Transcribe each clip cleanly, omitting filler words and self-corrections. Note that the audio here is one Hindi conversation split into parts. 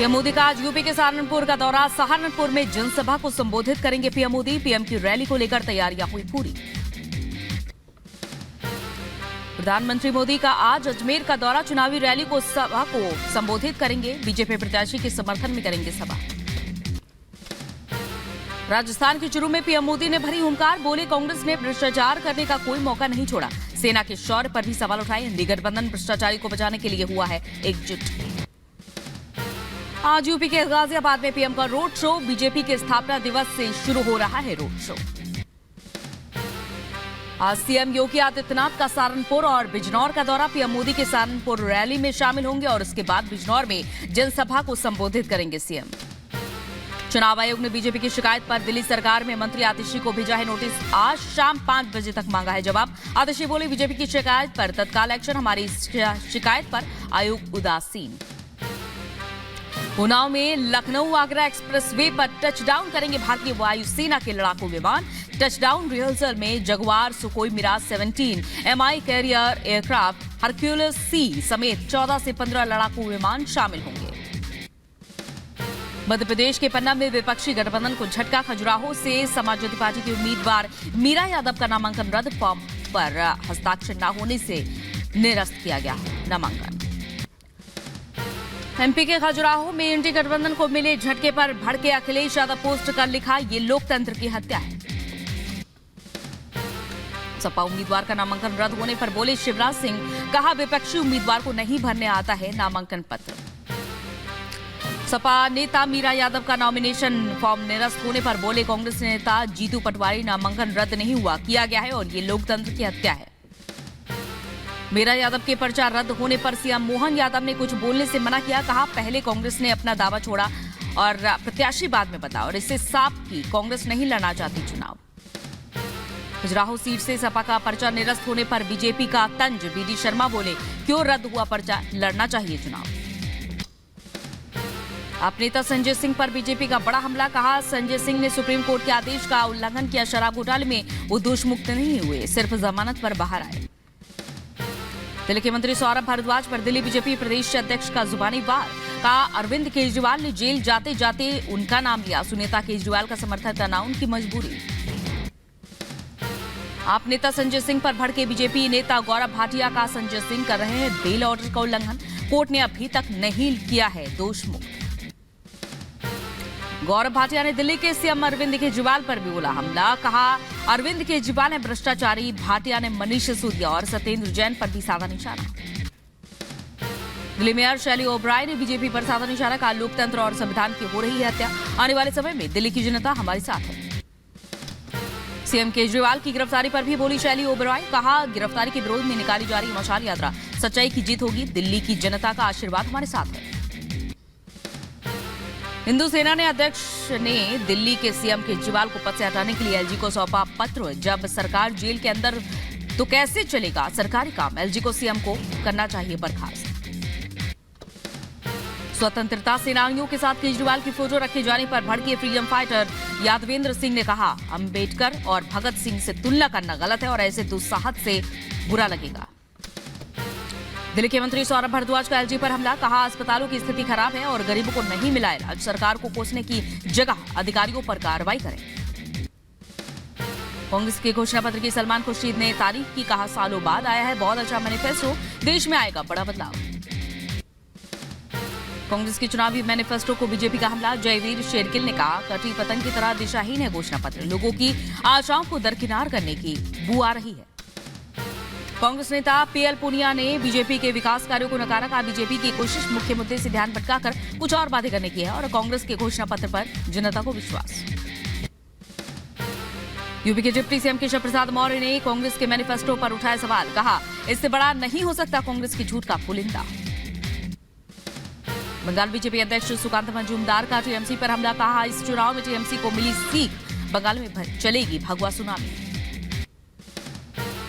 पीएम मोदी का आज यूपी के सहारनपुर का दौरा। सहारनपुर में जनसभा को संबोधित करेंगे पीएम मोदी। पीएम की रैली को लेकर तैयारियां हुई पूरी। प्रधानमंत्री मोदी का आज अजमेर का दौरा। चुनावी रैली को सभा को संबोधित करेंगे। बीजेपी प्रत्याशी के समर्थन में करेंगे सभा। राजस्थान के चुरू में पीएम मोदी ने भरी हुंकार। बोले, कांग्रेस ने भ्रष्टाचार करने का कोई मौका नहीं छोड़ा। सेना के शौर्य पर भी सवाल उठाए। इंडी गठबंधन भ्रष्टाचारी को बचाने के लिए हुआ है एकजुट। आज यूपी के गाजियाबाद में पीएम का रोड शो। बीजेपी के स्थापना दिवस से शुरू हो रहा है रोड शो। आज सीएम योगी आदित्यनाथ का सहारनपुर और बिजनौर का दौरा। पीएम मोदी के सहारनपुर रैली में शामिल होंगे और उसके बाद बिजनौर में जनसभा को संबोधित करेंगे सीएम। चुनाव आयोग ने बीजेपी की शिकायत पर दिल्ली सरकार में मंत्री आतिशी को भेजा है नोटिस। आज शाम 5 बजे तक मांगा है जवाब। आतिशी बोले, बीजेपी की शिकायत पर तत्काल एक्शन। हमारी शिकायत पर आयोग उदासीन। उन्नाव में लखनऊ आगरा एक्सप्रेसवे पर टचडाउन करेंगे भारतीय वायुसेना के लड़ाकू विमान। टचडाउन रिहर्सल में Jaguar, Sukhoi, Mirage 17, MI carrier aircraft, Hercules C समेत 14 से 15 लड़ाकू विमान शामिल होंगे। मध्य प्रदेश के पन्ना में विपक्षी गठबंधन को झटका। खजुराहो से समाजवादी पार्टी की उम्मीदवार मीरा यादव का नामांकन रद्द। फॉर्म पर हस्ताक्षर न होने से निरस्त किया गया नामांकन। एमपी के खजुराहो में इंडी गठबंधन को मिले झटके पर भड़के अखिलेश यादव पोस्ट कर लिखा, ये लोकतंत्र की हत्या है। सपा उम्मीदवार का नामांकन रद्द होने पर बोले शिवराज सिंह, कहा विपक्षी उम्मीदवार को नहीं भरने आता है नामांकन पत्र। सपा नेता मीरा यादव का नॉमिनेशन फॉर्म निरस्त होने पर बोले कांग्रेस नेता जीतू पटवारी, नामांकन रद्द नहीं हुआ, किया गया है और ये लोकतंत्र की हत्या है। मीरा यादव के पर्चा रद्द होने पर सीएम मोहन यादव ने कुछ बोलने से मना किया। कहा, पहले कांग्रेस ने अपना दावा छोड़ा और प्रत्याशी बाद में बताया और इससे साफ की कांग्रेस नहीं लड़ना चाहती चुनाव। खजुराहो सीट से सपा का पर्चा निरस्त होने पर बीजेपी का तंज। बीडी शर्मा बोले, क्यों रद्द हुआ पर्चा, लड़ना चाहिए चुनाव। आप नेता संजय सिंह पर बीजेपी का बड़ा हमला। कहा, संजय सिंह ने सुप्रीम कोर्ट के आदेश का उल्लंघन किया। शराब घोटाले में वो दोष मुक्त नहीं हुए, सिर्फ जमानत पर बाहर आए। दिल्ली के मंत्री सौरभ भारद्वाज पर दिल्ली बीजेपी प्रदेश अध्यक्ष का जुबानी वार। कहा, अरविंद केजरीवाल ने जेल जाते जाते उनका नाम लिया। सुनेता केजरीवाल का समर्थन करना उनकी मजबूरी। आप नेता संजय सिंह पर भड़के बीजेपी नेता गौरव भाटिया का संजय सिंह कर रहे हैं बेल ऑर्डर का उल्लंघन। कोर्ट ने अभी तक नहीं किया है दोष मुक्त। गौरव भाटिया ने दिल्ली के सीएम अरविंद केजरीवाल पर भी बोला हमला। कहा, अरविंद केजरीवाल ने भ्रष्टाचारी। भाटिया ने मनीष सिसोदिया और सत्येंद्र जैन पर भी साधा निशाना। दिल्ली मेयर शैली ओबराय ने बीजेपी पर साधा निशाना। कहा, लोकतंत्र और संविधान की हो रही है हत्या। आने वाले समय में दिल्ली की जनता हमारे साथ है। सीएम केजरीवाल की गिरफ्तारी पर भी बोली शैली ओबराय। कहा, गिरफ्तारी के विरोध में निकाली जा रही मशाल यात्रा सच्चाई की जीत होगी। दिल्ली की जनता का आशीर्वाद हमारे साथ है। हिंदू सेना ने अध्यक्ष ने दिल्ली के सीएम केजरीवाल को पद से हटाने के लिए एलजी को सौंपा पत्र। जब सरकार जेल के अंदर तो कैसे चलेगा सरकारी काम। एलजी को सीएम को करना चाहिए बर्खास्त। स्वतंत्रता सेनानियों के साथ केजरीवाल की फोटो रखे जाने पर भड़के फ्रीडम फाइटर यादवेंद्र सिंह ने कहा, अंबेडकर और भगत सिंह से तुलना करना गलत है और ऐसे दुस्साहस से बुरा लगेगा। दिल्ली के मंत्री सौरभ भारद्वाज का एलजी पर हमला। कहा, अस्पतालों की स्थिति खराब है और गरीबों को नहीं मिला इलाज। सरकार को कोसने की जगह अधिकारियों पर कार्रवाई करें। कांग्रेस के घोषणा पत्र की सलमान खुर्शीद ने तारीफ की। कहा, सालों बाद आया है बहुत अच्छा मैनिफेस्टो, देश में आएगा बड़ा बदलाव। कांग्रेस के चुनावी मैनिफेस्टो को बीजेपी का हमला। जयवीर शेरगिल ने कहा, कटी पतंग की तरह दिशाहीन है घोषणा पत्र। लोगों की आशाओं को दरकिनार करने की बू आ रही है। कांग्रेस नेता पीएल पुनिया ने बीजेपी के विकास कार्यों को नकारा। कहा, बीजेपी की कोशिश मुख्य मुद्दे से ध्यान भटकाकर कुछ और बातें करने की है और कांग्रेस के घोषणा पत्र पर जनता को विश्वास। यूपी के डिप्टी सीएम केशव प्रसाद मौर्य ने कांग्रेस के मैनिफेस्टो पर उठाए सवाल। कहा, इससे बड़ा नहीं हो सकता कांग्रेस की झूठ का पुलिंदा। बंगाल बीजेपी अध्यक्ष सुकांत मजूमदार का टीएमसी पर हमला। कहा, इस चुनाव में टीएमसी को मिली सीख, बंगाल में चलेगी भगवा सुनामी।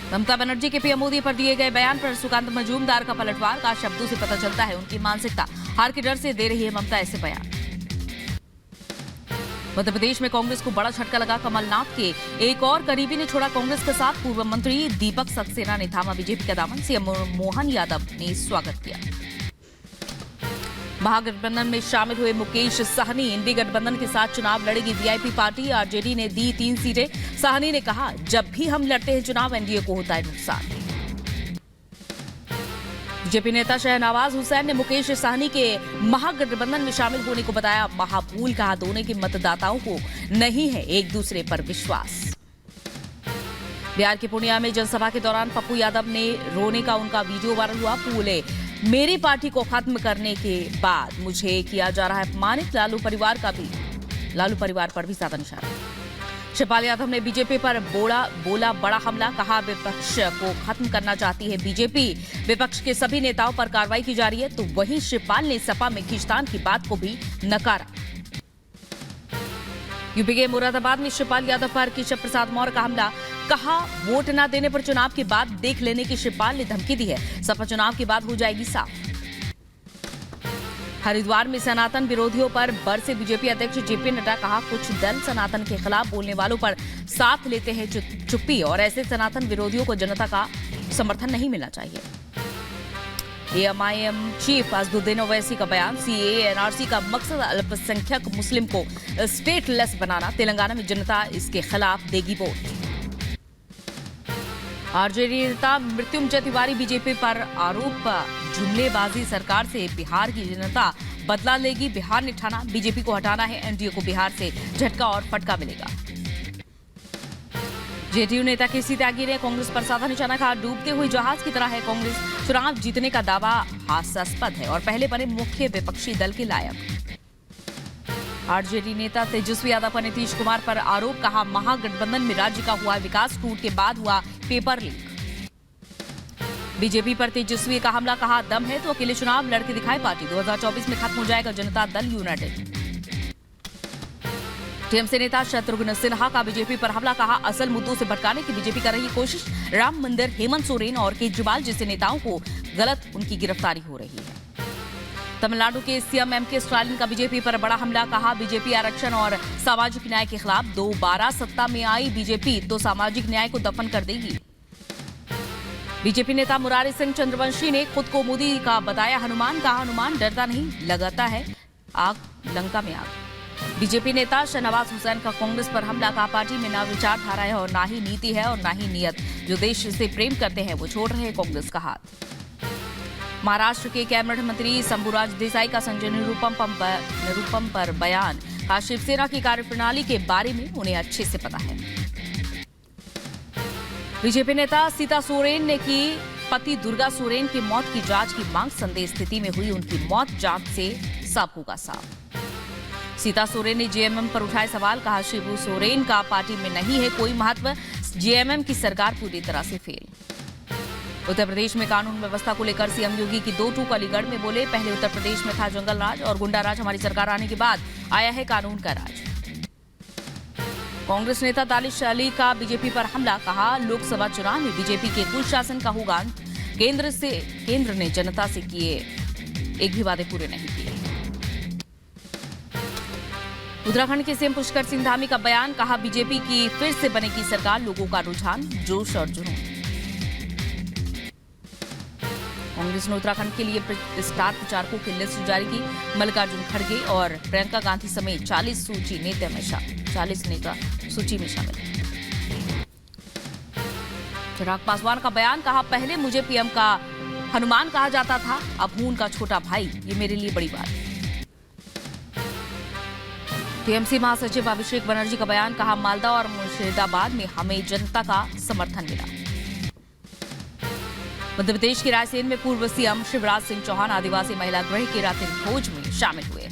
ममता बनर्जी के पीएम मोदी पर दिए गए बयान पर सुकांत मजूमदार का पलटवार। का शब्दों से पता चलता है उनकी मानसिकता, हार के डर से दे रही है ममता ऐसे बयान। मध्य प्रदेश में कांग्रेस को बड़ा झटका लगा। कमलनाथ के एक और करीबी ने छोड़ा कांग्रेस का साथ। पूर्व मंत्री दीपक सक्सेना ने थामा बीजेपी का दामन। सीएम मोहन यादव ने स्वागत किया। महागठबंधन में शामिल हुए मुकेश साहनी इंडी गठबंधन के साथ चुनाव लड़ेगी वीआईपी पार्टी। आरजेडी ने दी 3 सीटें। साहनी ने कहा, जब भी हम लड़ते हैं चुनाव एनडीए को होता है नुकसान। बीजेपी नेता शहनवाज हुसैन ने मुकेश साहनी के महागठबंधन में शामिल होने को बताया महापूल। कहा, दोनों के मतदाताओं को नहीं है एक दूसरे पर विश्वास। बिहार के पूर्णिया में जनसभा के दौरान पप्पू यादव ने रोने का उनका वीडियो वायरल हुआ। बोले, मेरी पार्टी को खत्म करने के बाद मुझे किया जा रहा है अपमानित। लालू परिवार पर भी ज्यादा निशाना। शिवपाल यादव ने बीजेपी पर बोला बड़ा हमला। कहा, विपक्ष को खत्म करना चाहती है बीजेपी। विपक्ष के सभी नेताओं पर कार्रवाई की जा रही है। तो वहीं शिवपाल ने सपा में खींचतान की बात को भी नकारा। यूपी के मुरादाबाद में शिवपाल यादव पर केशव प्रसाद मौर्य का हमला। कहा, वोट न देने पर चुनाव के बाद देख लेने की शिवपाल ने धमकी दी है। सपा चुनाव के बाद हो जाएगी साफ। हरिद्वार में सनातन विरोधियों पर बरसे बीजेपी अध्यक्ष जेपी नड्डा। कहा, कुछ दल सनातन के खिलाफ बोलने वालों पर साथ लेते हैं चुप्पी और ऐसे सनातन विरोधियों को जनता का समर्थन नहीं मिलना चाहिए। एएमआईएम चीफ असदुद्दीन ओवैसी का बयान। सीएए एनआरसी का मकसद अल्पसंख्यक मुस्लिम को स्टेटलेस बनाना। तेलंगाना में जनता इसके खिलाफ देगी वोट। आरजेडी नेता मृत्युंजय तिवारी बीजेपी पर आरोप। जुमलेबाजी सरकार से बिहार की जनता बदला लेगी। बिहार ने ठाना, बीजेपी को हटाना है। एनडीए को बिहार से झटका और फटका मिलेगा। जेडीयू नेता केसी त्यागी ने कांग्रेस पर साधा निशाना। कहा, डूबते हुए जहाज की तरह है कांग्रेस। चुनाव जीतने का दावा हास्यास्पद है और पहले बने मुख्य विपक्षी दल के लायक। आरजेडी नेता तेजस्वी यादव पर नीतीश कुमार पर आरोप। कहा, महागठबंधन में राज्य का हुआ विकास, टूट के बाद हुआ पेपर लीक। बीजेपी पर तेजस्वी का हमला। कहा, दम है तो अकेले चुनाव लड़के दिखाए पार्टी। 2024 में खत्म हो जाएगा जनता दल यूनाइटेड। टीएमसी नेता शत्रुघ्न सिन्हा का बीजेपी पर हमला। कहा, असल मुद्दों से भटकाने की बीजेपी कर रही कोशिश। राम मंदिर, हेमंत सोरेन और केजरीवाल जैसे नेताओं को गलत उनकी गिरफ्तारी हो रही है। तमिलनाडु के सीएम एमके स्टालिन का बीजेपी पर बड़ा हमला। कहा, बीजेपी आरक्षण और सामाजिक न्याय के खिलाफ। दोबारा सत्ता में आई बीजेपी तो सामाजिक न्याय को दफन कर देगी। बीजेपी नेता मुरारी सिंह चंद्रवंशी ने खुद को मोदी का बताया हनुमान। कहा, हनुमान डरता नहीं, लगाता है आग लंका में आग। बीजेपी नेता शहनवाज हुसैन का कांग्रेस पर हमला। कहा, पार्टी में ना विचारधारा है और ना ही नीति है और ना ही नियत। जो देश से प्रेम करते हैं वो छोड़ रहे हैं कांग्रेस का हाथ। महाराष्ट्र के कैबिनेट मंत्री शंभूराज देसाई का संजय निरुपम पर बयान। कहा, शिवसेना की कार्यप्रणाली के बारे में उन्हें अच्छे से पता है। बीजेपी नेता सीता सोरेन ने की पति दुर्गा सोरेन की मौत की जांच की मांग। संदेह स्थिति में हुई उनकी मौत जांच से साफ होगा साफ। सीता सोरेन ने जेएमएम पर उठाए सवाल। कहा, शिबू सोरेन का पार्टी में नहीं है कोई महत्व। जेएमएम की सरकार पूरी तरह से फेल। उत्तर प्रदेश में कानून व्यवस्था को लेकर सीएम योगी की 2 टूक अलीगढ़ में बोले। पहले उत्तर प्रदेश में था जंगल राज और गुंडा राज। हमारी सरकार आने के बाद आया है कानून का राज। कांग्रेस नेता दानिश अली का बीजेपी पर हमला। कहा, लोकसभा चुनाव में बीजेपी के कुल शासन का होगा। केंद्र ने जनता से किए एक भी वादे पूरे नहीं किए। उत्तराखंड के सीएम पुष्कर सिंह धामी का बयान। कहा, बीजेपी की फिर से बनेगी सरकार। लोगों का रुझान, जोश और जुनून। कांग्रेस ने उत्तराखंड के लिए स्टार प्रचारकों की लिस्ट जारी की। मल्लिकार्जुन खड़गे और प्रियंका गांधी समेत 40 नेता सूची में शामिल। चिराग पासवान का बयान। कहा, पहले मुझे पीएम का हनुमान कहा जाता था, अब हूं उनका छोटा भाई। ये मेरे लिए बड़ी बात है। टीएमसी महासचिव अभिषेक बनर्जी का बयान। कहा, मालदा और मुर्शिदाबाद में हमें जनता का समर्थन मिला। मध्य प्रदेश के रायसेन में पूर्व सीएम शिवराज सिंह चौहान आदिवासी महिला गृह के रात्रि भोज में शामिल हुए।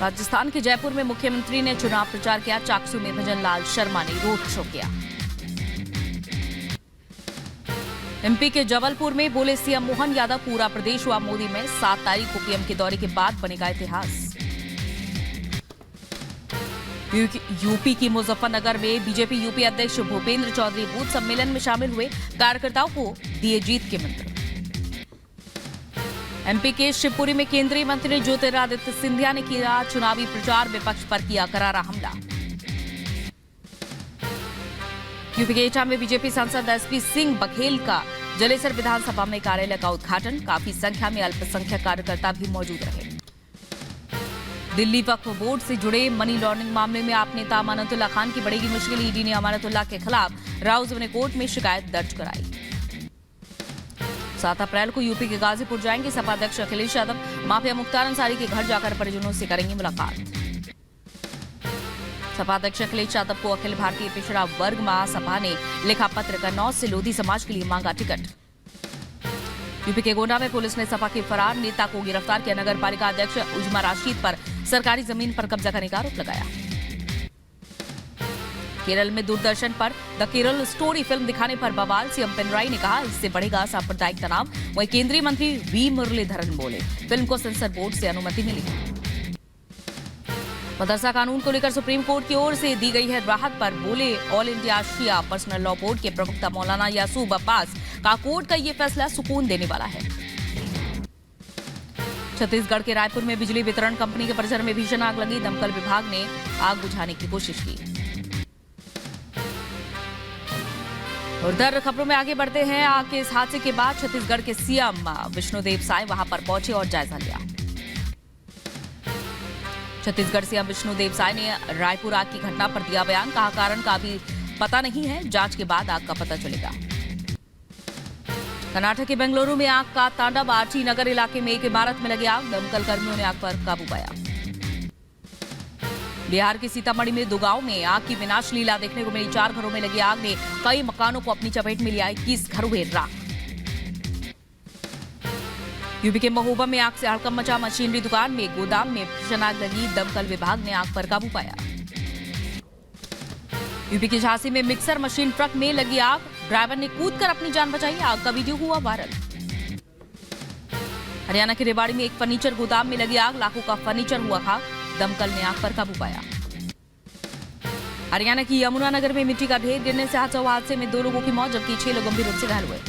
राजस्थान के जयपुर में मुख्यमंत्री ने चुनाव प्रचार किया। चाकसू में भजन लाल शर्मा ने रोड शो किया। एमपी के जबलपुर में बोले सीएम मोहन यादव, पूरा प्रदेश हुआ मोदी में। 7 तारीख को पीएम के दौरे के बाद बनेगा इतिहास। यूपी की मुजफ्फरनगर में बीजेपी यूपी अध्यक्ष भूपेंद्र चौधरी बूथ सम्मेलन में शामिल हुए। कार्यकर्ताओं को दिए जीत के मंत्र। एमपी के शिवपुरी में केंद्रीय मंत्री ज्योतिरादित्य सिंधिया ने किया चुनावी प्रचार। विपक्ष पर किया करारा हमला। यूपी के एटा में बीजेपी सांसद एसपी सिंह बघेल का जलेसर विधानसभा में कार्यालय का उद्घाटन, काफी संख्या में अल्पसंख्यक कार्यकर्ता भी मौजूद रहे। दिल्ली वक्फ बोर्ड से जुड़े मनी लॉन्ड्रिंग मामले में आप नेता अमानतुल्लाह खान की बढ़ेगी मुश्किल। ईडी ने अमानतुल्लाह के खिलाफ राउज़ कोर्ट में शिकायत दर्ज कराई। 7 अप्रैल को यूपी के गाजीपुर जाएंगे सपा अध्यक्ष अखिलेश यादव। माफिया मुख्तार अंसारी के घर जाकर परिजनों से करेंगे मुलाकात। सपा अध्यक्ष अखिलेश यादव को अखिल भारतीय पिछड़ा वर्ग महासभा ने लिखा पत्र, कन्नौज से लोधी समाज के लिए मांगा टिकट। यूपी के गोंडा में पुलिस ने सपा के फरार नेता को गिरफ्तार किया। नगर पालिका अध्यक्ष उजमा राशिद पर सरकारी जमीन पर कब्जा करने का आरोप लगाया। केरल में दूरदर्शन पर द केरल स्टोरी फिल्म दिखाने पर बवाल। सीएम पिनराई ने कहा इससे बढ़ेगा सांप्रदायिक तनाव। वहीं केंद्रीय मंत्री वी मुरलीधरन बोले फिल्म को सेंसर बोर्ड से अनुमति मिली। मदरसा कानून को लेकर सुप्रीम कोर्ट की ओर से दी गई है राहत पर बोले ऑल इंडिया शिया पर्सनल लॉ बोर्ड के प्रवक्ता मौलाना यासूब अब्बास का कोर्ट का ये फैसला सुकून देने वाला है। छत्तीसगढ़ के रायपुर में बिजली वितरण कंपनी के परिसर में भीषण आग लगी। दमकल विभाग ने आग बुझाने की कोशिश की। उधर खबरों में आगे बढ़ते हैं। आग के इस हादसे के बाद छत्तीसगढ़ के सीएम विष्णुदेव साय वहां पर पहुंचे और जायजा लिया। छत्तीसगढ़ सीएम विष्णुदेव साय ने रायपुर आग की घटना पर दिया बयान। कहा कारण का अभी पता नहीं है, जांच के बाद आग का पता चलेगा। कर्नाटक के बेंगलुरु में आग का तांडव। आरटी नगर इलाके में एक इमारत में लगी आग। दमकल कर्मियों ने आग पर काबू पाया। बिहार के सीतामढ़ी में 2 गांव में आग की विनाश लीला देखने को मिली। 4 घरों में लगी आग ने कई मकानों को अपनी चपेट में लिया। 21 घर हुए राख। यूपी के महोबा में आग से हड़कंप मचा। मशीनरी दुकान में गोदाम में भीषण आग लगी। दमकल विभाग ने आग पर काबू पाया। यूपी के झांसी में मिक्सर मशीन ट्रक में लगी आग। ड्राइवर ने कूदकर अपनी जान बचाई। आग का वीडियो हुआ वायरल। हरियाणा के रेवाड़ी में एक फर्नीचर गोदाम में लगी आग। लाखों का फर्नीचर हुआ खाक। दमकल ने आग पर काबू पाया। हरियाणा की यमुनानगर में मिट्टी का ढेर गिरने से हादसा में 2 लोगों की मौत जबकि 6 लोग गंभीर रूप से घायल हुए।